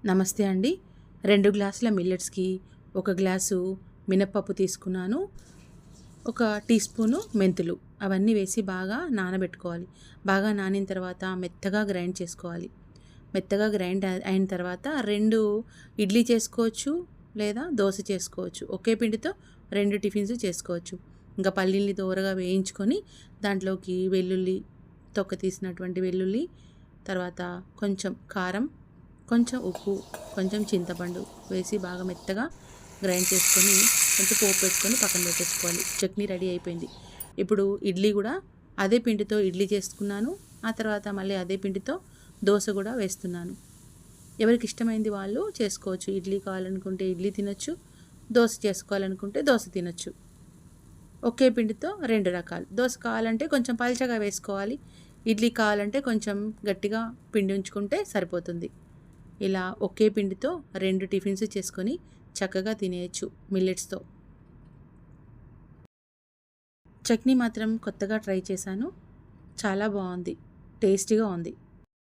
నమస్తే అండి. 2 గ్లాసుల మిల్లెట్స్‌కి 1 గ్లాసు మినపప్పు తీసుకున్నాను. 1 టీ స్పూను మెంతులు అవన్నీ వేసి బాగా నానబెట్టుకోవాలి. బాగా నానిన తర్వాత మెత్తగా గ్రైండ్ చేసుకోవాలి. మెత్తగా గ్రైండ్ అయిన తర్వాత 2 ఇడ్లీ చేసుకోవచ్చు లేదా దోస చేసుకోవచ్చు. ఒకే పిండితో 2 టిఫిన్స్ చేసుకోవచ్చు. ఇంకా పల్లీల్ని దోరగా వేయించుకొని దాంట్లోకి వెల్లుల్లి, తొక్క తీసినటువంటి వెల్లుల్లి, తర్వాత కొంచెం కారం, కొంచెం ఉప్పు, కొంచెం చింతపండు వేసి బాగా మెత్తగా గ్రైండ్ చేసుకొని కొంచెం పోపు పెట్టుకొని పక్కన పెట్టేసుకోవాలి. చట్నీ రెడీ అయిపోయింది. ఇప్పుడు ఇడ్లీ కూడా అదే పిండితో ఇడ్లీ చేసుకున్నాను. ఆ తర్వాత మళ్ళీ అదే పిండితో దోశ కూడా వేస్తున్నాను. ఎవరికి ఇష్టమైంది వాళ్ళు చేసుకోవచ్చు. ఇడ్లీ కావాలనుకుంటే ఇడ్లీ తినొచ్చు, దోశ చేసుకోవాలనుకుంటే దోశ తినొచ్చు. ఒకే పిండితో 2 రకాలు. దోశ కావాలంటే కొంచెం పల్చగా వేసుకోవాలి, ఇడ్లీ కావాలంటే కొంచెం గట్టిగా పిండి ఉంచుకుంటే సరిపోతుంది. ఇలా ఒకే పిండితో 2 టిఫిన్స్ చేసుకొని చక్కగా తినేయచ్చు మిల్లెట్స్తో. చట్నీ మాత్రం కొత్తగా ట్రై చేశాను. చాలా బాగుంది, టేస్టీగా ఉంది.